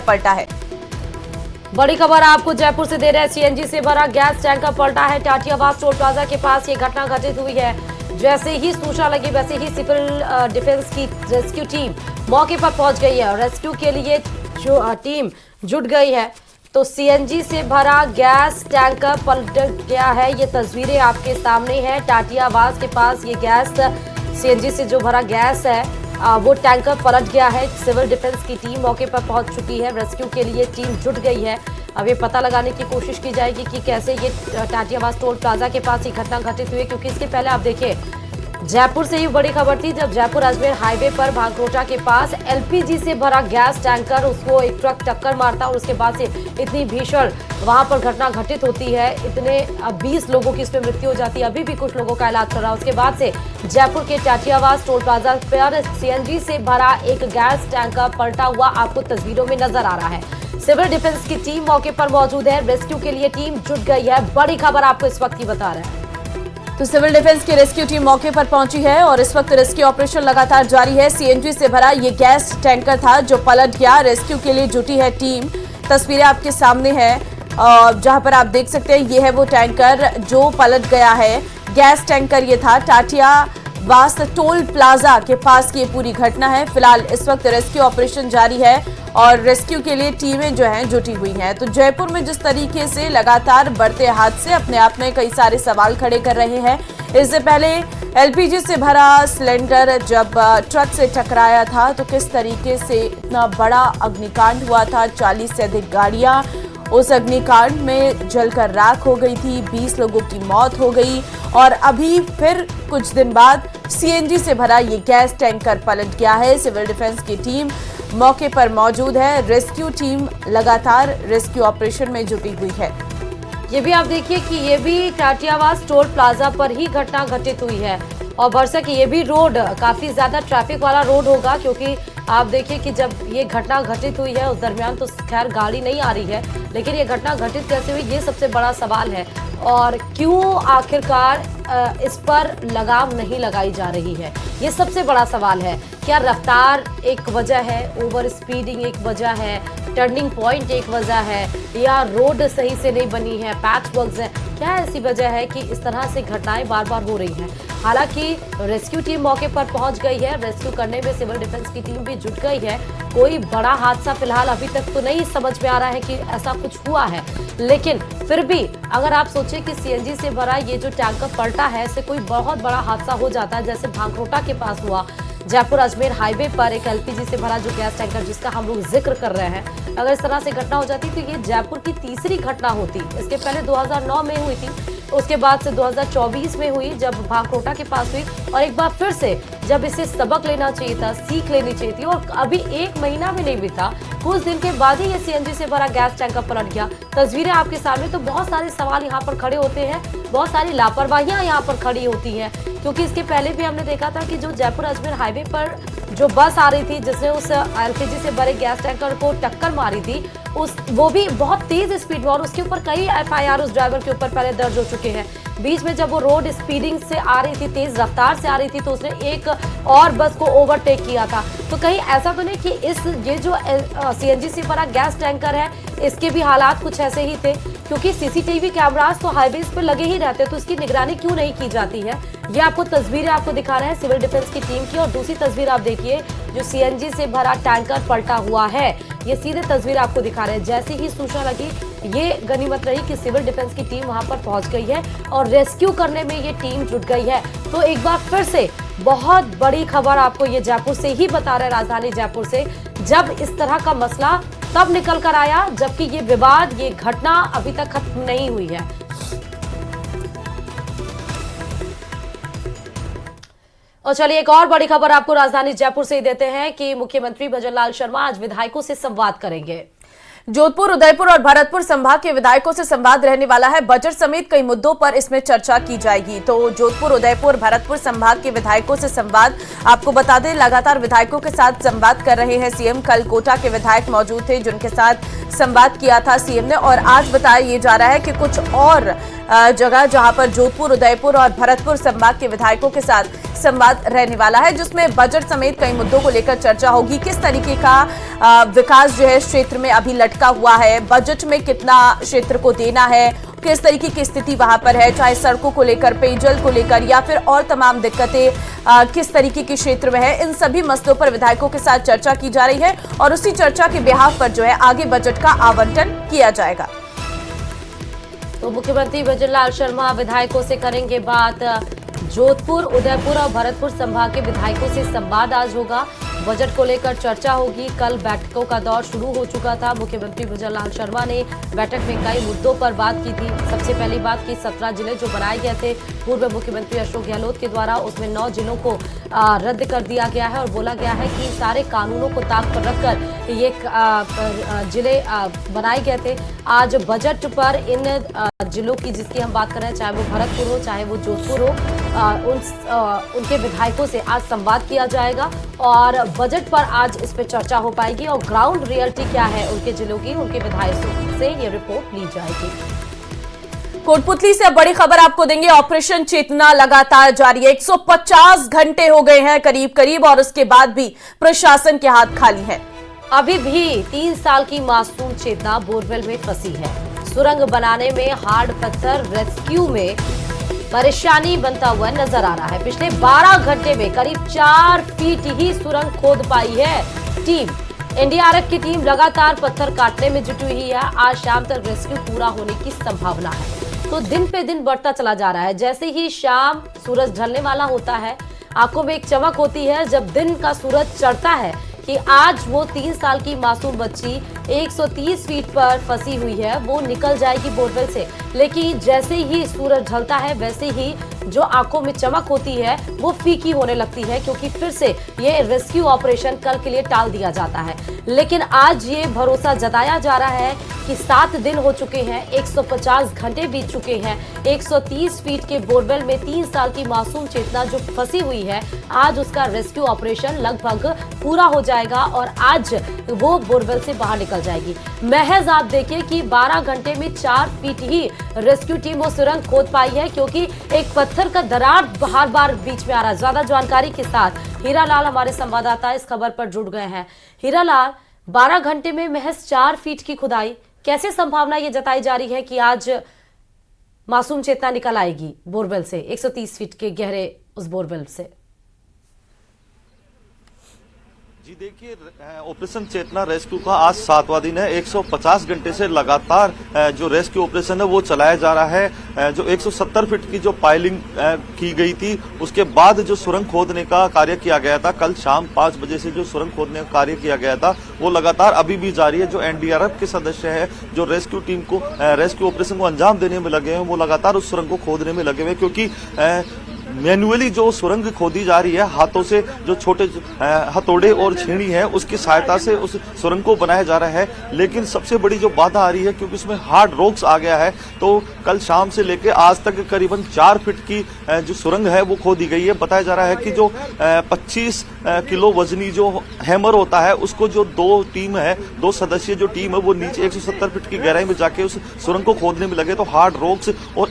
पलटा है। बड़ी खबर आपको जयपुर से दे रहे हैं। सीएनजी से भरा गैस टैंकर पलटा है टाटियावास टोल प्लाजा के पास। ये घटना घटित हुई है। जैसे ही सूचना लगी वैसे ही सिविल डिफेंस की रेस्क्यू टीम मौके पर पहुंच गई है और रेस्क्यू के लिए जो टीम जुट गई है। तो सीएनजी से भरा गैस टैंकर पलट गया है। ये तस्वीरें आपके सामने हैं। टाटियावास के पास ये गैस सीएनजी से जो भरा गैस है वो टैंकर पलट गया है। सिविल डिफेंस की टीम मौके पर पहुंच चुकी है। रेस्क्यू के लिए टीम जुट गई है। अब ये पता लगाने की कोशिश की जाएगी कि कैसे ये टाटियावास टोल प्लाजा के पास ये घटना घटित हुई, क्योंकि इसके पहले आप देखिए जयपुर से ही बड़ी खबर थी जब जयपुर अजमेर हाईवे पर भांगरोटा के पास एलपीजी से भरा गैस टैंकर उसको एक ट्रक टक्कर मारता और उसके बाद से इतनी भीषण वहां पर घटना घटित होती है। इतने 20 लोगों की इसमें मृत्यु हो जाती है। अभी भी कुछ लोगों का इलाज चल रहा है। उसके बाद से जयपुर के टाटियावास टोल प्लाजा पर सीएनजी से भरा एक गैस टैंकर पलटा हुआ आपको तस्वीरों में नजर आ रहा है। सिविल डिफेंस की टीम मौके पर मौजूद है। रेस्क्यू के लिए टीम जुट गई है। बड़ी खबर आपको इस वक्त की बता रहे हैं। तो सिविल डिफेंस की रेस्क्यू टीम मौके पर पहुंची है और इस वक्त रेस्क्यू ऑपरेशन लगातार जारी है। सीएनजी से भरा ये गैस टैंकर था जो पलट गया। रेस्क्यू के लिए जुटी है टीम। तस्वीरें आपके सामने है जहां पर आप देख सकते हैं ये है वो टैंकर जो पलट गया है। गैस टैंकर ये था। टाटियावास टोल प्लाजा के पास की ये पूरी घटना है। फिलहाल इस वक्त रेस्क्यू ऑपरेशन जारी है और रेस्क्यू के लिए टीमें जो हैं जुटी हुई हैं। तो जयपुर में जिस तरीके से लगातार बढ़ते हादसे अपने आप में कई सारे सवाल खड़े कर रहे हैं। इससे पहले एलपीजी से भरा सिलेंडर जब ट्रक से टकराया था तो किस तरीके से इतना बड़ा अग्निकांड हुआ था। 40 से अधिक गाड़ियां उस अग्निकांड में जलकर राख हो गई थी। 20 लोगों की मौत हो गई और अभी फिर कुछ दिन बाद सीएनजी से भरा ये गैस टैंकर पलट गया है। सिविल डिफेंस की टीम मौके पर मौजूद है। रेस्क्यू टीम लगातार रेस्क्यू ऑपरेशन में जुटी हुई है। ये भी आप देखिए कि ये भी टाटियावास टोल प्लाजा पर ही घटना घटित हुई है और भरसक ये भी रोड काफी ज्यादा ट्रैफिक वाला रोड होगा, क्योंकि आप देखिए कि जब ये घटना घटित हुई है उस दरमियान तो खैर गाड़ी नहीं आ रही है, लेकिन ये घटना घटित कैसे हुई ये सबसे बड़ा सवाल है। और क्यों आखिरकार इस पर लगाम नहीं लगाई जा रही है, ये सबसे बड़ा सवाल है। क्या रफ्तार एक वजह है, ओवर स्पीडिंग एक वजह है, टर्निंग पॉइंट एक वजह है, या रोड सही से नहीं बनी है, पैच वर्क्स है, क्या ऐसी वजह है कि इस तरह से घटनाएं बार बार हो रही हैं। हालांकि रेस्क्यू टीम मौके पर पहुंच गई है। रेस्क्यू करने में सिविल डिफेंस की टीम भी जुट गई है। कोई बड़ा हादसा फिलहाल अभी तक तो नहीं समझ में आ रहा है कि ऐसा कुछ हुआ है, लेकिन फिर भी अगर आप सोचें कि सीएनजी से भरा ये जो टैंकर पलटा है इससे कोई बहुत बड़ा हादसा हो जाता है, जैसे भांगरोटा के पास हुआ, जयपुर अजमेर हाईवे पर एक एलपीजी से भरा जो गैस टैंकर जिसका हम लोग जिक्र कर रहे हैं, अगर इस तरह से घटना हो जाती तो ये जयपुर की तीसरी घटना होती। इसके पहले 2009 में हुई थी, उसके बाद से 2024 में हुई जब भांगरोटा के पास हुई, और एक बार फिर से जब इसे सबक लेना चाहिए था, सीख लेनी चाहिए थी। और अभी 1 महीना भी नहीं बीता, कुछ दिन के बाद ही ये सीएनजी से भरा गैस टैंकर पलट गया। तस्वीरें आपके सामने, तो बहुत सारे सवाल यहाँ पर खड़े होते हैं, बहुत सारी लापरवाहियां यहाँ पर खड़ी होती हैं, क्योंकि इसके पहले भी हमने देखा था कि जो जयपुर अजमेर हाईवे पर जो बस आ रही थी जिसने उस एलपीजी से भरे गैस टैंकर को टक्कर मारी थी, वो भी बहुत तेज स्पीड में, और उसके ऊपर कई एफआईआर उस ड्राइवर के ऊपर पहले दर्ज हो चुके हैं। बीच में जब वो रोड स्पीडिंग से आ रही थी, तेज रफ्तार से आ रही थी, तो उसने एक और बस को ओवरटेक किया था। तो कहीं ऐसा तो नहीं कि ये जो सीएनजी से भरा गैस टैंकर है इसके भी हालात कुछ ऐसे ही थे, क्योंकि सीसीटीवी कैमरास तो हाईवेज पर लगे ही रहते हैं, तो इसकी निगरानी क्यों नहीं की जाती है। ये आपको तस्वीरें आपको दिखा रहे हैं सिविल डिफेंस की टीम की, और दूसरी तस्वीर आप देखिए जो सीएनजी से भरा टैंकर पलटा हुआ है, ये सीधे तस्वीर आपको दिखा रहे हैं। जैसे ही सूचना लगी ये गनीमत रही कि सिविल डिफेंस की टीम वहां पर पहुंच गई है और रेस्क्यू करने में ये टीम जुट गई है। तो एक बार फिर से बहुत बड़ी खबर आपको ये जयपुर से ही बता रहे, राजधानी जयपुर से, जब इस तरह का मसला तब निकल कर आया जबकि ये विवाद, ये घटना अभी तक खत्म नहीं हुई है। और चलिए एक और बड़ी खबर आपको राजधानी जयपुर से ही देते हैं कि मुख्यमंत्री भजनलाल शर्मा आज विधायकों से संवाद करेंगे। जोधपुर, उदयपुर और भरतपुर संभाग के विधायकों से संवाद रहने वाला है। बजट समेत कई मुद्दों पर इसमें चर्चा की जाएगी। तो जोधपुर, उदयपुर, भरतपुर संभाग के विधायकों से संवाद, आपको बता दें लगातार विधायकों के साथ संवाद कर रहे हैं सीएम। कल कोटा के विधायक मौजूद थे जिनके साथ संवाद किया था सीएम ने, और आज बताया ये जा रहा है कि कुछ और जगह जहां पर जोधपुर, उदयपुर और भरतपुर संभाग के विधायकों के साथ संवाद रहने वाला है, जिसमें बजट समेत कई मुद्दों को लेकर चर्चा होगी। किस तरीके का विकास जो है क्षेत्र में अभी लटका हुआ है, बजट में कितना क्षेत्र को देना है, किस तरीके की स्थिति वहां पर है, चाहे सड़कों को लेकर, पेयजल को लेकर या फिर और तमाम दिक्कतें किस तरीके के क्षेत्र में है, इन सभी मसलों पर विधायकों के साथ चर्चा की जा रही है और उसी चर्चा के बिहाफ पर जो है आगे बजट का आवंटन किया जाएगा। तो मुख्यमंत्री भजनलाल शर्मा विधायकों से करेंगे बात। जोधपुर, उदयपुर और भरतपुर संभाग के विधायकों से संवाद आज होगा। बजट को लेकर चर्चा होगी। कल बैठकों का दौर शुरू हो चुका था। मुख्यमंत्री भजनलाल शर्मा ने बैठक में कई मुद्दों पर बात की थी। सबसे पहली बात की 17 जिले जो बनाए गए थे पूर्व मुख्यमंत्री अशोक गहलोत के द्वारा, उसमें 9 जिलों को रद्द कर दिया गया है और बोला गया है कि सारे कानूनों को ताक पर रखकर ये जिले बनाए गए थे। आज बजट पर इन जिलों की जिसकी हम बात कर रहे हैं, चाहे वो भरतपुर हो चाहे वो जोधपुर हो, उनके विधायकों से आज संवाद किया जाएगा और बजट पर आज इस पर चर्चा हो पाएगी और ग्राउंड रियलिटी क्या है उनके जिलों की, उनके विधायकों से ये रिपोर्ट ली जाएगी। कोटपुतली से अब बड़ी खबर आपको देंगे। ऑपरेशन चेतना लगातार जारी है। 150 घंटे हो गए हैं करीब करीब और उसके बाद भी प्रशासन के हाथ खाली है। अभी भी 3 साल की मासूम चेतना बोरवेल में फंसी है। सुरंग बनाने में हार्ड पत्थर रेस्क्यू में परेशानी बनता हुआ नजर आ रहा है। पिछले 12 घंटे में करीब 4 फीट ही सुरंग खोद पाई है टीम। एनडीआरएफ की टीम लगातार पत्थर काटने में जुटी हुई है। आज शाम तक रेस्क्यू पूरा होने की संभावना है। तो दिन पे दिन बढ़ता चला जा रहा है। जैसे ही शाम सूरज ढलने वाला होता है, आंखों में एक चमक होती है जब दिन का सूरज चढ़ता है कि आज वो 3 साल की मासूम बच्ची 130 फीट पर फंसी हुई है, वो निकल जाएगी बोरवेल से। लेकिन जैसे ही सूरज ढलता है वैसे ही जो आंखों में चमक होती है वो फीकी होने लगती है, क्योंकि फिर से ये रेस्क्यू ऑपरेशन कल के लिए टाल दिया जाता है। लेकिन आज ये भरोसा जताया जा रहा है कि 7 दिन हो चुके हैं, 150 घंटे बीत चुके हैं। 130 फीट के बोरवेल में 3 साल की मासूम चेतना जो फंसी हुई है, आज उसका रेस्क्यू ऑपरेशन लगभग पूरा हो जाएगा और आज वो बोरवेल से बाहर निकल जाएगी। महज आप देखिए कि 12 घंटे में 4 फीट ही रेस्क्यू टीम वो सुरंग खोद पाई है, क्योंकि एक पत्थर का दरार बार बार बीच में आ रहा है। ज्यादा जानकारी के साथ हीरालाल हमारे संवाददाता इस खबर पर जुड़ गए हैं। हीरालाल, 12 घंटे में महज 4 फीट की खुदाई, कैसे संभावना ये जताई जा रही है कि आज मासूम चेतना निकल आएगी बोरवेल से, 130 फीट के गहरे उस बोरवेल से? जी देखिए, ऑपरेशन चेतना रेस्क्यू का आज 7वां दिन है। 150 घंटे से लगातार जो रेस्क्यू ऑपरेशन है वो चलाया जा रहा है। जो 170 फीट की जो पाइलिंग की गई थी, उसके बाद जो सुरंग खोदने का कार्य किया गया था, कल शाम 5 बजे से जो सुरंग खोदने का कार्य किया गया था वो लगातार अभी भी जारी है। जो एनडीआरएफ के सदस्य हैं, जो रेस्क्यू टीम को रेस्क्यू ऑपरेशन को अंजाम देने में लगे हैं, वो लगातार उस सुरंग को खोदने में लगे हुए, क्योंकि मैन्युअली जो सुरंग खोदी जा रही है, हाथों से जो छोटे हथौड़े और छेनी है उसकी सहायता से उस सुरंग को बनाया जा रहा है। लेकिन सबसे बड़ी जो बाधा आ रही है, क्योंकि उसमें हार्ड रॉक्स आ गया है, तो कल शाम से लेकर आज तक करीबन 4 फीट की जो सुरंग है वो खोदी गई है। बताया जा रहा है कि जो 25 किलो वजनी जो हैमर होता है, उसको जो 2 सदस्यीय जो टीम है वो नीचे 170 फीट की गहराई में जाके उस सुरंग को खोदने में लगे। तो हार्ड रॉक्स और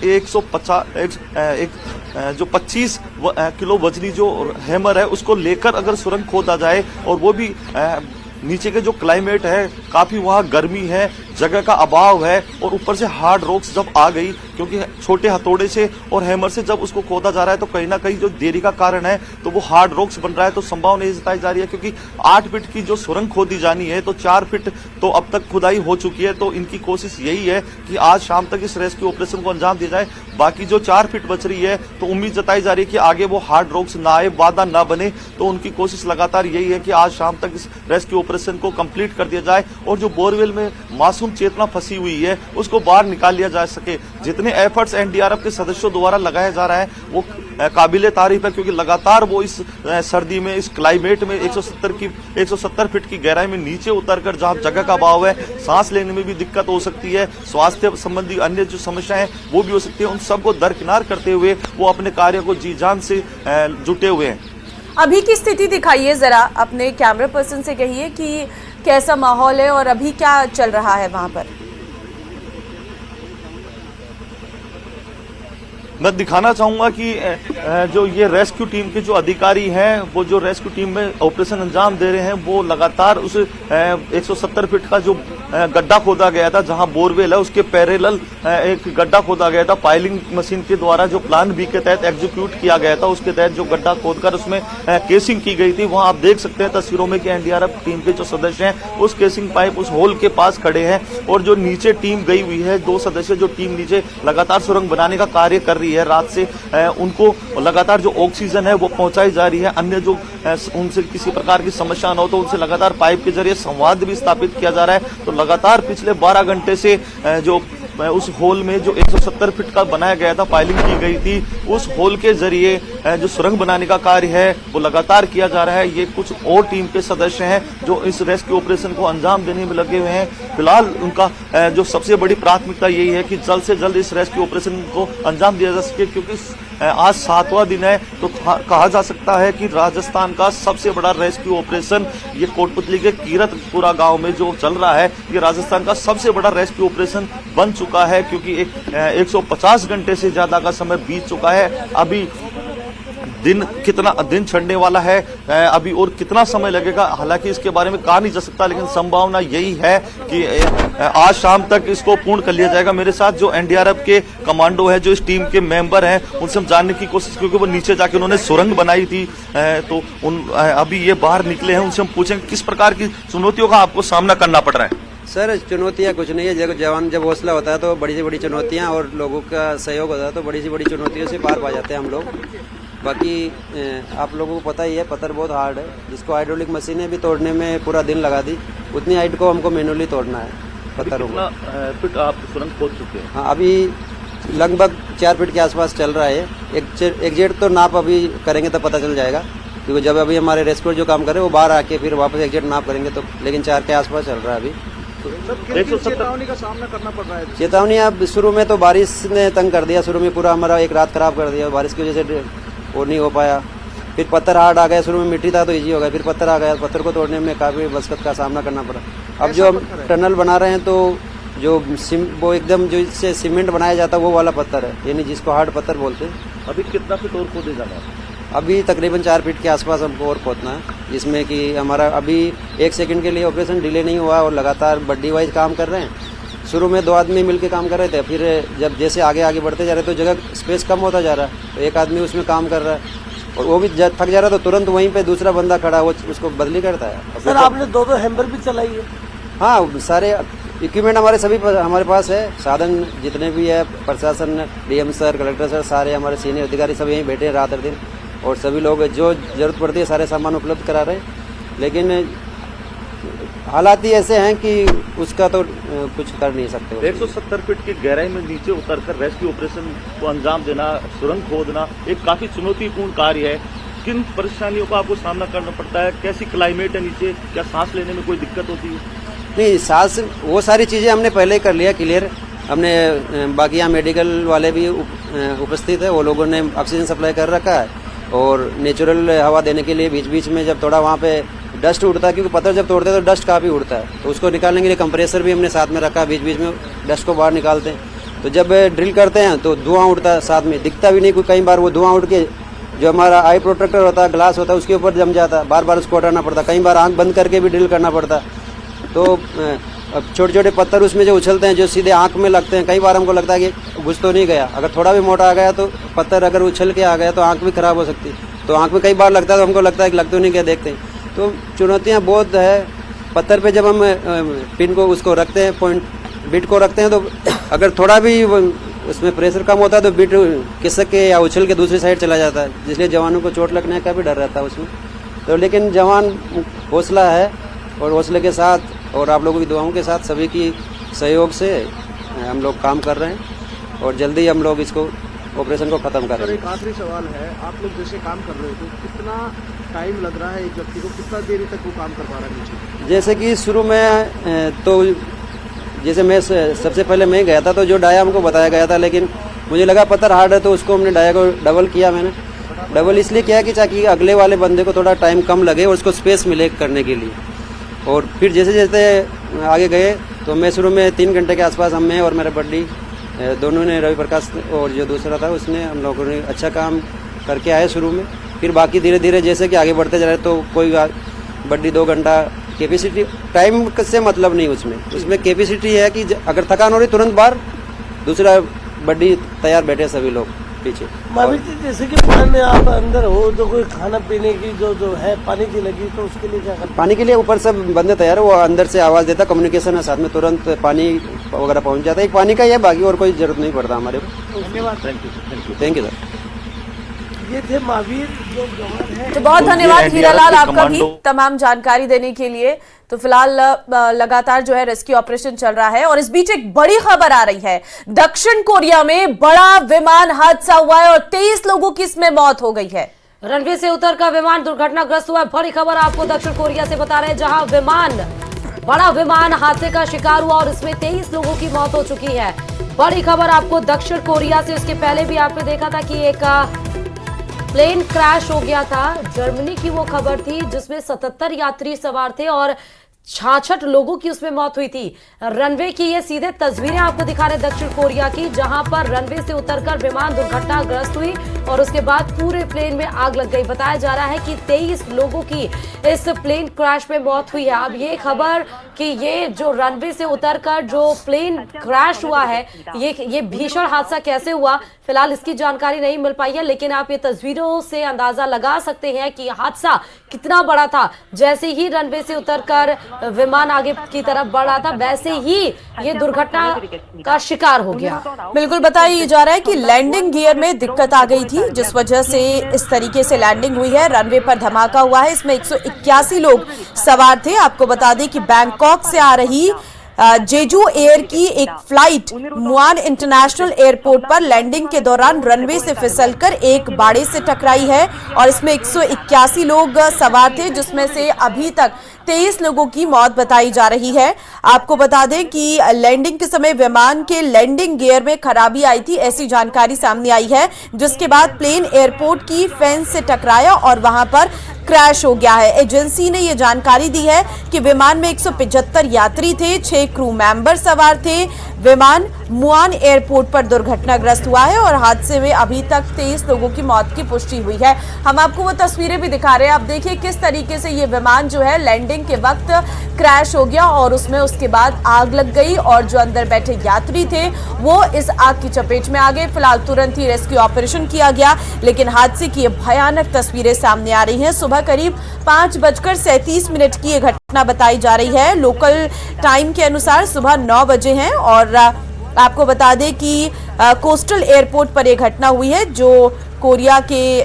25 किलो वजनी जो हैमर है उसको लेकर अगर सुरंग खोदा जाए, और वो भी नीचे के जो क्लाइमेट है, काफी वहाँ गर्मी है, जगह का अभाव है, और ऊपर से हार्ड रॉक्स जब आ गई, क्योंकि छोटे हथौड़े से और हैमर से जब उसको खोदा जा रहा है तो कहीं ना कहीं जो देरी का कारण है तो वो हार्ड रॉक्स बन रहा है। तो संभावना ये जताई जा रही है, क्योंकि 8 फीट की जो सुरंग खोदी जानी है तो 4 फीट तो अब तक खुदाई हो चुकी है। तो इनकी कोशिश यही है कि आज शाम तक इस रेस्क्यू ऑपरेशन को अंजाम दिया जाए। बाकी जो 4 फीट बच रही है तो उम्मीद जताई जा रही है कि आगे वो हार्ड रॉक्स ना आए, बाधा ना बने। तो उनकी कोशिश लगातार यही है कि आज शाम तक इस रेस्क्यू ऑपरेशन को कंप्लीट कर दिया जाए और जो बोरवेल में मासूम चेतना फंसी हुई है उसको बाहर निकाल लिया जा सके। जितने एफर्ट्स एनडीआरएफ के सदस्यों द्वारा लगाया जा रहा है वो काबिले तारीफ है, क्योंकि लगातार वो इस सर्दी में, इस क्लाइमेट में 170 फीट की गहराई में नीचे उतरकर, जहां जगह का अभाव है, सांस लेने में भी दिक्कत हो सकती है, स्वास्थ्य संबंधी अन्य जो समस्याएं वो भी हो सकती है, उन सबको दरकिनार करते हुए वो अपने कार्य को जी जान से जुटे हुए हैं। अभी की स्थिति दिखाइए जरा, अपने कैमरा पर्सन से कहिए कि कैसा माहौल है और अभी क्या चल रहा है वहां पर। मैं दिखाना चाहूंगा कि जो ये रेस्क्यू टीम के जो अधिकारी हैं वो जो रेस्क्यू टीम में ऑपरेशन अंजाम दे रहे हैं वो लगातार उस 170 फीट का जो गड्ढा खोदा गया था जहां बोरवेल है उसके पैरेलल एक गड्ढा खोदा गया था। पाइलिंग मशीन के द्वारा जो प्लान बी के तहत एग्जीक्यूट किया गया था उसके तहत जो गड्ढा खोदकर उसमें केसिंग की गई थी। वहां आप देख सकते हैं तस्वीरों में कि एनडीआरएफ टीम के जो सदस्य हैं उस केसिंग पाइप उस होल के पास खड़े हैं और जो नीचे टीम गई हुई है 2 सदस्य जो टीम नीचे लगातार सुरंग बनाने का कार्य कर रही है रात से, उनको लगातार जो ऑक्सीजन है वो पहुंचाई जा रही है। अन्य जो उनसे किसी प्रकार की समस्या न हो तो उनसे लगातार पाइप के जरिए संवाद भी स्थापित किया जा रहा है। तो लगातार पिछले 12 घंटे से जो उस होल में जो 170 फीट का बनाया गया था, पाइलिंग की गई थी, उस होल के जरिए जो सुरंग बनाने का कार्य है वो लगातार किया जा रहा है। ये कुछ और टीम के सदस्य हैं जो इस रेस्क्यू ऑपरेशन को अंजाम देने में लगे हुए हैं। फिलहाल उनका जो सबसे बड़ी प्राथमिकता यही है कि जल्द से जल्द इस रेस्क्यू ऑपरेशन को अंजाम दिया जा सके, क्योंकि आज 7वां दिन है। तो कहा जा सकता है कि राजस्थान का सबसे बड़ा रेस्क्यू ऑपरेशन ये कोटपुतली के कीरतपुरा गांव में जो चल रहा है, ये राजस्थान का सबसे बड़ा रेस्क्यू ऑपरेशन बन चुका है, क्योंकि 150 घंटे से ज्यादा का समय बीत चुका है। अभी दिन छड़ने वाला है, अभी और कितना समय लगेगा हालांकि इसके बारे में कहा नहीं जा सकता, लेकिन संभावना यही है कि आज शाम तक इसको पूर्ण कर लिया जाएगा। मेरे साथ जो एनडीआरएफ के कमांडो है, जो इस टीम के मेंबर हैं, उनसे हम जानने की कोशिश, क्योंकि वो नीचे जाके उन्होंने सुरंग बनाई थी, तो अभी ये बाहर निकले हैं, उनसे हम पूछेंगे किस प्रकार की चुनौतियों का आपको सामना करना पड़ रहा है। सर चुनौतियाँ कुछ नहीं है, जब जवान जब हौसला होता है तो बड़ी से बड़ी चुनौतियाँ और लोगों का सहयोग होता है तो बड़ी से बड़ी चुनौतियों से पार पा जाते हैं हम लोग। बाकी आप लोगों को पता ही है पत्थर बहुत हार्ड है, जिसको हाइड्रोलिक मशीनें भी तोड़ने में पूरा दिन लगा दी, उतनी हाइट को हमको मैनुअली तोड़ना है पत्थरों को। फीट आप सुरंग खोद चुके हैं? हाँ, अभी लगभग 4 फीट के आसपास चल रहा है। एग्जैक्ट तो नाप अभी करेंगे तो पता चल जाएगा, क्योंकि जब अभी हमारे रेस्क्यू जो काम कर रहे हैं वो बाहर आके फिर वापस एग्जैक्ट नाप करेंगे तो, लेकिन 4 के आसपास चल रहा है अभी। चेतावनी का सामना करना पड़ रहा है? चेतावनी अब शुरू में तो बारिश ने तंग कर दिया, शुरू में पूरा हमारा एक रात खराब कर दिया, बारिश की वजह से वो नहीं हो पाया। फिर पत्थर हार्ड आ गया, शुरू में मिट्टी था तो इजी हो गया, फिर पत्थर आ गया, पत्थर को तोड़ने में काफ़ी मशक्कत का सामना करना पड़ा। अब जो हम टनल बना रहे हैं तो जो वो एकदम जो इससे सीमेंट बनाया जाता है वो वाला पत्थर है, यानी जिसको हार्ड पत्थर बोलते हैं। अभी कितना फीट और खोदे जाना है? अभी तकरीबन 4 फीट के आसपास हमको और खोदना है, जिसमें कि हमारा अभी 1 सेकंड के लिए ऑपरेशन डिले नहीं हुआ और लगातार बड्डी वाइज काम कर रहे हैं। शुरू में 2 आदमी मिलकर काम कर रहे थे, फिर जब जैसे आगे बढ़ते जा रहे तो जगह स्पेस कम होता जा रहा है, तो एक आदमी उसमें काम कर रहा है और वो भी थक जा रहा है तो तुरंत वहीं पे दूसरा बंदा खड़ा वो उसको बदली करता है। सर आपने 2 हैम्बर भी चलाई है? हाँ, सारे इक्विपमेंट हमारे सभी हमारे पास है, साधन जितने भी है, प्रशासन, डीएम सर, कलेक्टर सर, सारे हमारे सीनियर अधिकारी सब यहीं बैठे हैं रात दिन, और सभी लोग जो जरूरत पड़ती है सारे सामान उपलब्ध करा रहे हैं। लेकिन हालात ही ऐसे हैं कि उसका तो कुछ कर नहीं सकते। 170 फीट की गहराई में नीचे उतरकर रेस्क्यू ऑपरेशन को अंजाम देना, सुरंग खोदना एक काफी चुनौतीपूर्ण कार्य है। किन परेशानियों का आपको सामना करना पड़ता है? कैसी क्लाइमेट है नीचे? क्या सांस लेने में कोई दिक्कत होती है? नहीं, सांस वो सारी चीज़ें हमने पहले ही कर लिया क्लियर। हमने बाकी यहाँ मेडिकल वाले भी उपस्थित है, वो लोगों ने ऑक्सीजन सप्लाई कर रखा है और नेचुरल हवा देने के लिए बीच बीच में जब थोड़ा वहाँ पे डस्ट उड़ता है, क्योंकि पत्थर जब तोड़ते हैं तो डस्ट काफ़ी उड़ता है, तो उसको निकालने के लिए कंप्रेसर भी हमने साथ में रखा है, बीच बीच में डस्ट को बाहर निकालते हैं। तो जब ड्रिल करते हैं तो धुआं उड़ता है, साथ में दिखता भी नहीं, कई बार वो धुआं उड़ के जो हमारा आई प्रोटेक्टर होता है, ग्लास होता है, उसके ऊपर जम जाता है, बार बार उसको हटाना पड़ता है, कई बार आँख बंद करके भी ड्रिल करना पड़ता है। तो छोटे छोटे पत्थर उसमें जो उछलते हैं, जो सीधे आँख में लगते हैं, कई बार हमको लगता है कि घुस तो नहीं गया, अगर थोड़ा भी मोटा आ गया तो पत्थर अगर उछल के आ गया तो आँख भी खराब हो सकती है, तो आँख में कई बार लगता है तो हमको लगता है कि लग तो नहीं गया, देखते हैं। तो चुनौतियाँ बहुत है। पत्थर पे जब हम पिन को उसको रखते हैं, पॉइंट बिट को रखते हैं, तो अगर थोड़ा भी उसमें प्रेशर कम होता है तो बिट खिसक के या उछल के दूसरी साइड चला जाता है, इसलिए जवानों को चोट लगने का भी डर रहता है उसमें। तो लेकिन जवान हौसला है और हौसले के साथ और आप लोगों की दुआओं के साथ सभी की सहयोग से हम लोग काम कर रहे हैं और जल्दी हम लोग इसको ऑपरेशन को खत्म कर रहे हैं। एक आखिरी सवाल है, आप लोग जैसे काम कर रहे हो तो कितना टाइम लग रहा है एक व्यक्ति को, कितना देरी तक वो काम कर पा रहा है नीचे? जैसे कि शुरू में तो जैसे मैं सबसे पहले मैं गया था तो जो डाया हमको बताया गया था, लेकिन मुझे लगा पत्थर हार्ड है तो उसको हमने डाया को डबल किया। मैंने डबल इसलिए किया कि ताकि अगले वाले बंदे को थोड़ा टाइम कम लगे और उसको स्पेस मिले करने के लिए। और फिर जैसे जैसे आगे गए तो मैं शुरू में 3 घंटे के आसपास हम मैं और मेरा बड्डी दोनों ने, रवि प्रकाश और जो दूसरा था उसने, हम लोगों ने अच्छा काम करके आए शुरू में। फिर बाकी धीरे धीरे जैसे कि आगे बढ़ते जा रहे तो कोई बड्डी 2 घंटा कैपेसिटी, टाइम से मतलब नहीं उसमें कैपेसिटी है कि अगर थकान हो रही तुरंत बाहर, दूसरा बड्डी तैयार बैठे सभी लोग पीछे। महावीर जी, जैसे कि प्लान में आप अंदर हो तो कोई खाना पीने की जो है पानी की लगी, तो उसके लिए क्या करना? पानी के लिए ऊपर सब बंदे तैयार है, वो अंदर से आवाज़ देता, कम्युनिकेशन है साथ में, तुरंत पानी वगैरह पहुंच जाता है। एक पानी का ही है, बाकी और कोई जरूरत नहीं पड़ता हमारे को। धन्यवाद। Thank you sir. ये थे महावीर जो जवान है। तो बहुत धन्यवाद ये हीरालाल NDRF के आपका भी कमांडो। तमाम जानकारी देने के लिए। तो फिलहाल लगातार जो है रेस्क्यू ऑपरेशन चल रहा है और इस बीच एक बड़ी खबर आ रही है। दक्षिण कोरिया में बड़ा विमान हादसा हुआ है और 23 लोगों की इसमें मौत हो गई है। रनवे से उतरकर विमान दुर्घटनाग्रस्त हुआ है। बड़ी खबर आपको दक्षिण कोरिया से बता रहे हैं, जहां बड़ा विमान हादसे का शिकार हुआ और इसमें 23 लोगों की मौत हो चुकी है। बड़ी खबर आपको दक्षिण कोरिया से। उसके पहले भी आपने देखा था कि एक प्लेन क्रैश हो गया था, जर्मनी की वो खबर थी, जिसमें 77 यात्री सवार थे और 66 लोगों की उसमें मौत हुई थी। रनवे की ये सीधे तस्वीरें आपको दिखा रहे दक्षिण कोरिया की, जहां पर रनवे से उतरकर विमान दुर्घटनाग्रस्त हुई और उसके बाद पूरे प्लेन में आग लग गई। बताया जा रहा है कि 23 लोगों की इस प्लेन क्रैश में मौत हुई है। अब ये खबर कि ये जो रनवे से उतरकर जो प्लेन क्रैश हुआ है, ये भीषण हादसा कैसे हुआ, फिलहाल इसकी जानकारी नहीं मिल पाई है, लेकिन आप ये तस्वीरों से अंदाजा लगा सकते हैं कि हादसा कितना बड़ा था। जैसे ही रनवे से उतरकर विमान आगे की तरफ बढ़ रहा था, वैसे ही ये दुर्घटना का शिकार हो गया। बिल्कुल बताया जा रहा है कि लैंडिंग गियर में दिक्कत आ गई थी, जिस वजह से इस तरीके से लैंडिंग हुई है। रनवे पर धमाका हुआ है, इसमें 181 लोग सवार थे। आपको बता दें कि बैंकॉक से आ रही जेजू एयर की एक फ्लाइट मुआन इंटरनेशनल एयरपोर्ट पर लैंडिंग के दौरान रनवे से फिसलकर एक बाड़े से टकराई है और इसमें 181 लोग सवार थे, जिसमें से अभी तक 23 लोगों की मौत बताई जा रही है। आपको बता दें कि लैंडिंग के समय विमान के लैंडिंग गियर में खराबी आई थी, ऐसी जानकारी सामने आई है, जिसके बाद प्लेन एयरपोर्ट की फेंस से टकराया और वहां पर क्रैश हो गया है। एजेंसी ने यह जानकारी दी है कि विमान में 175 यात्री थे, 6 क्रू मेंबर सवार थे। विमान मुआन एयरपोर्ट पर दुर्घटनाग्रस्त हुआ है और हादसे में अभी तक 23 लोगों की मौत की पुष्टि हुई है। हम आपको वो तस्वीरें भी दिखा रहे हैं। आप देखिए किस तरीके से ये विमान जो है लैंडिंग के वक्त क्रैश हो गया और उसमें उसके बाद आग लग गई और जो अंदर बैठे यात्री थे वो इस आग की चपेट में आ गए। फिलहाल तुरंत ही रेस्क्यू ऑपरेशन किया गया, लेकिन हादसे की भयानक तस्वीरें सामने आ रही हैं। सुबह करीब 5:37 की ये घटना बताई जा रही है। लोकल टाइम के अनुसार सुबह 9 बजे हैं और आपको बता दें कि कोस्टल एयरपोर्ट पर यह घटना हुई है, जो कोरिया के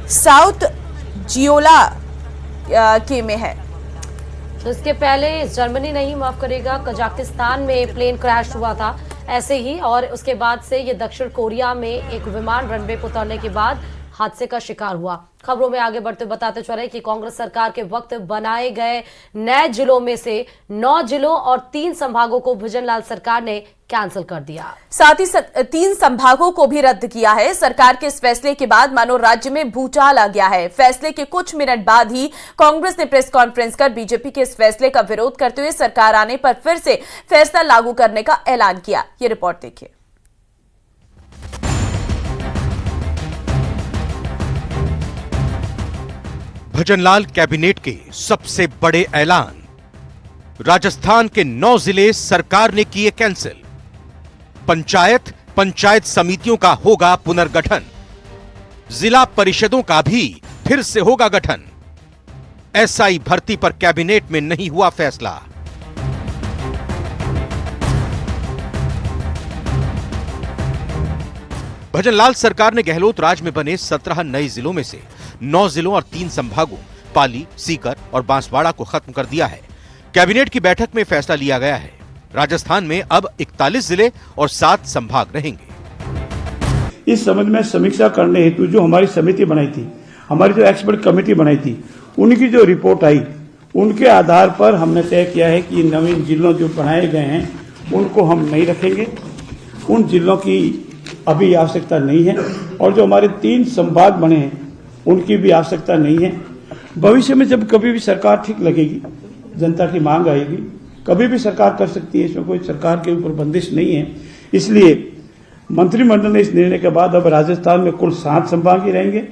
साउथ जियोला के में है। तो इसके पहले जर्मनी नहीं, माफ करेगा, कजाकिस्तान में प्लेन क्रैश हुआ था ऐसे ही, और उसके बाद से ये दक्षिण कोरिया में एक विमान रनवे पर उतरने के बाद हादसे का शिकार हुआ। खबरों में आगे बढ़ते बताते चले कि कांग्रेस सरकार के वक्त बनाए गए नए जिलों में से 9 जिलों और 3 संभागों को भजनलाल सरकार ने कैंसिल कर दिया। साथ ही 3 संभागों को भी रद्द किया है। सरकार के इस फैसले के बाद मानो राज्य में भूचाल आ गया है। फैसले के कुछ मिनट बाद ही कांग्रेस ने प्रेस कॉन्फ्रेंस कर बीजेपी के इस फैसले का विरोध करते हुए सरकार आने पर फिर से फैसला लागू करने का ऐलान किया। ये रिपोर्ट देखिए। भजनलाल कैबिनेट के सबसे बड़े ऐलान। राजस्थान के 9 जिले सरकार ने किए कैंसिल। पंचायत समितियों का होगा पुनर्गठन। जिला परिषदों का भी फिर से होगा गठन। एसआई भर्ती पर कैबिनेट में नहीं हुआ फैसला। भजनलाल सरकार ने गहलोत राज में बने 17 नए जिलों में से 9 जिलों और 3 संभागों पाली, सीकर और बांसवाड़ा को खत्म कर दिया है। कैबिनेट की बैठक में फैसला लिया गया है। राजस्थान में अब 41 जिले और 7 संभाग रहेंगे। इस संबंध में समीक्षा करने हेतु जो हमारी समिति बनाई थी, हमारी जो एक्सपर्ट कमेटी बनाई थी, उनकी जो रिपोर्ट आई, उनके आधार पर हमने तय किया है कि नवीन जिलों जो बनाए गए हैं उनको हम नहीं रखेंगे। उन जिलों की अभी आवश्यकता नहीं है और जो हमारे 3 संभाग बने हैं उनकी भी आवश्यकता नहीं है। भविष्य में जब कभी भी सरकार ठीक लगेगी, जनता की मांग आएगी, कभी भी सरकार कर सकती है, इसमें कोई सरकार के ऊपर बंदिश नहीं है। इसलिए मंत्रिमंडल ने इस निर्णय के बाद अब राजस्थान में कुल 7 संभाग ही रहेंगे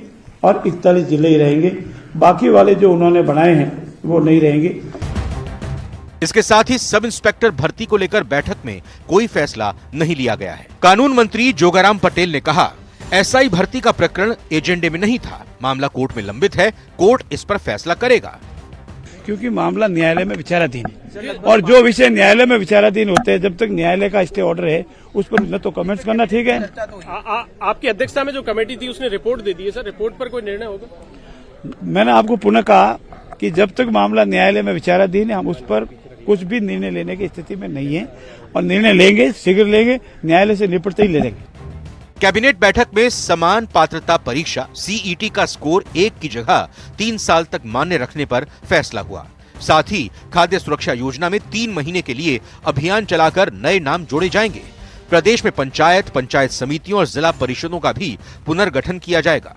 और 41 जिले ही रहेंगे। बाकी वाले जो उन्होंने बनाए हैं वो नहीं रहेंगे। इसके साथ ही सब इंस्पेक्टर भर्ती को लेकर बैठक में कोई फैसला नहीं लिया गया है। कानून मंत्री जोगाराम पटेल ने कहा, एसआई भर्ती का प्रकरण एजेंडे में नहीं था, मामला कोर्ट में लंबित है, कोर्ट इस पर फैसला करेगा। क्योंकि मामला न्यायालय में विचाराधीन है और जो विषय न्यायालय में विचाराधीन होते हैं, जब तक न्यायालय का स्टे ऑर्डर है उस पर न तो कमेंट्स करना ठीक है। आपकी अध्यक्षता में जो कमेटी थी उसने रिपोर्ट दे दी है सर, रिपोर्ट पर कोई निर्णय होगा? मैंने आपको पुनः कहा कि जब तक मामला न्यायालय में विचाराधीन है हम उस पर कुछ भी निर्णय लेने की स्थिति में नहीं है और निर्णय लेंगे, शीघ्र लेंगे, न्यायालय से निपटते ही ले लेंगे। कैबिनेट बैठक में समान पात्रता परीक्षा सीईटी का स्कोर 1 की जगह 3 साल तक मान्य रखने पर फैसला हुआ। साथ ही खाद्य सुरक्षा योजना में 3 महीने के लिए अभियान चलाकर नए नाम जोड़े जाएंगे। प्रदेश में पंचायत समितियों और जिला परिषदों का भी पुनर्गठन किया जाएगा।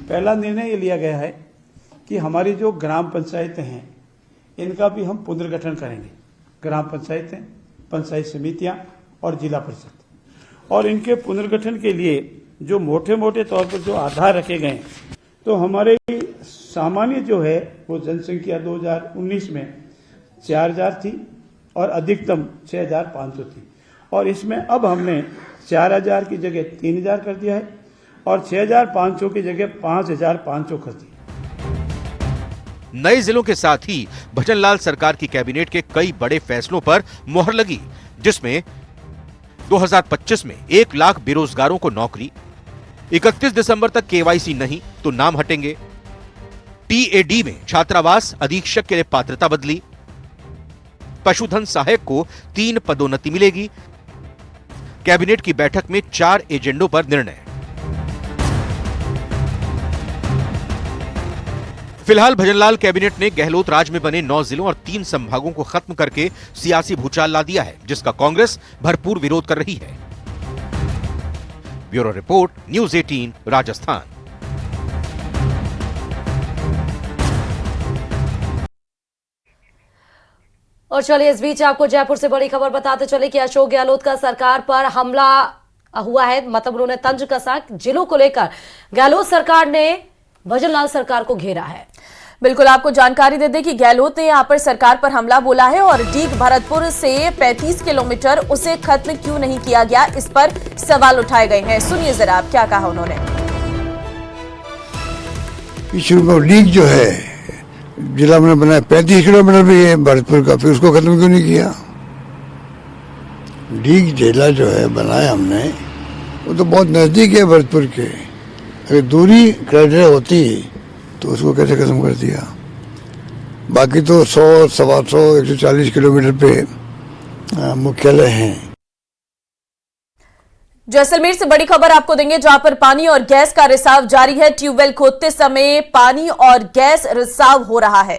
पहला निर्णय ये लिया गया है कि हमारी जो ग्राम पंचायतें हैं इनका भी हम पुनर्गठन करेंगे। ग्राम पंचायतें, पंचायत समितियां और जिला परिषद, और इनके पुनर्गठन के लिए जो मोटे मोटे तौर पर जो आधार रखे गए हैं, तो हमारे सामान्य जो है वो जनसंख्या 2019 में 4000 थी और अधिकतम 6500 थी, और इसमें अब हमने 4000 की जगह 3000 कर दिया है और 6500 की जगह 5500 कर दिया। नए जिलों के साथ ही भजनलाल सरकार की कैबिनेट के कई बड़े फैसलों पर मुहर लगी, जिसमें 2025 में 1 लाख बेरोजगारों को नौकरी, 31 दिसंबर तक केवाईसी नहीं तो नाम हटेंगे, टीएडी में छात्रावास अधीक्षक के लिए पात्रता बदली, पशुधन सहायक को 3 पदोन्नति मिलेगी। कैबिनेट की बैठक में 4 एजेंडों पर निर्णय। फिलहाल भजनलाल कैबिनेट ने गहलोत राज में बने 9 जिलों और 3 संभागों को खत्म करके सियासी भूचाल ला दिया है, जिसका कांग्रेस भरपूर विरोध कर रही है। Bureau report, news 18 Rajasthan. और चलिए इस बीच आपको जयपुर से बड़ी खबर बताते चले कि अशोक गहलोत का सरकार पर हमला हुआ है, मतलब उन्होंने तंज कसा। जिलों को लेकर गहलोत सरकार ने भजनलाल सरकार को घेरा है। बिल्कुल, आपको जानकारी दे दें कि गहलोत ने यहां पर सरकार पर हमला बोला है और डीग भरतपुर से 35 किलोमीटर उसे खत्म क्यों नहीं किया गया, इस पर सवाल उठाए गए हैं। सुनिए जरा आप क्या कहा उन्होंने। डीग जो है जिला में बनाया 35 किलोमीटर भी है भरतपुर का, फिर उसको खत्म क्यों नहीं किया? डीग जिला जो है बनाया हमने, वो तो बहुत नजदीक है भरतपुर के। अगर दूरी क्राइटेरिया होती तो उसको कैसे खत्म कर दिया? बाकी तो 100, 125, 140 किलोमीटर पे मुख्यालय हैं। जैसलमेर से बड़ी खबर आपको देंगे, जहां पर पानी और गैस का रिसाव जारी है। ट्यूबवेल खोदते समय पानी और गैस रिसाव हो रहा है।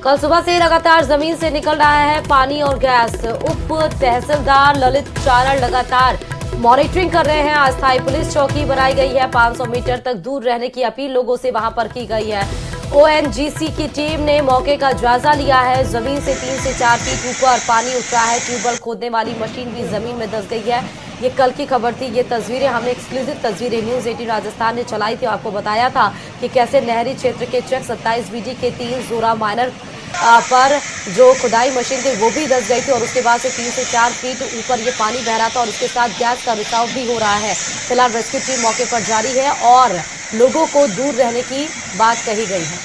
कल सुबह से लगातार जमीन से निकल रहा है पानी और गैस। उप तहसीलदार ललित चारण लगातार मॉनिटरिंग कर रहे हैं। अस्थायी पुलिस चौकी बनाई गई है। 500 मीटर तक दूर रहने की अपील लोगों से वहां पर की गई है। ओएनजीसी की टीम ने मौके का जायजा लिया है। जमीन से 3 से 4 फीट ऊपर पानी उतरा है। ट्यूबवेल खोदने वाली मशीन भी जमीन में धंस गई है। ये कल की खबर थी। ये तस्वीरें हमने एक्सक्लूसिव तस्वीरें न्यूज़ 18 राजस्थान ने चलाई थी। आपको बताया था कि कैसे नहरी क्षेत्र के चेक 27 बीडी के 3 जोरा माइनर पर जो खुदाई मशीन थी वो भी धंस गई थी और उसके बाद से 3 से 4 फीट ऊपर ये पानी बह रहा था और उसके साथ गैस का रिसाव भी हो रहा है। फिलहाल रेस्क्यू टीम मौके पर जारी है और लोगों को दूर रहने की बात कही गई है।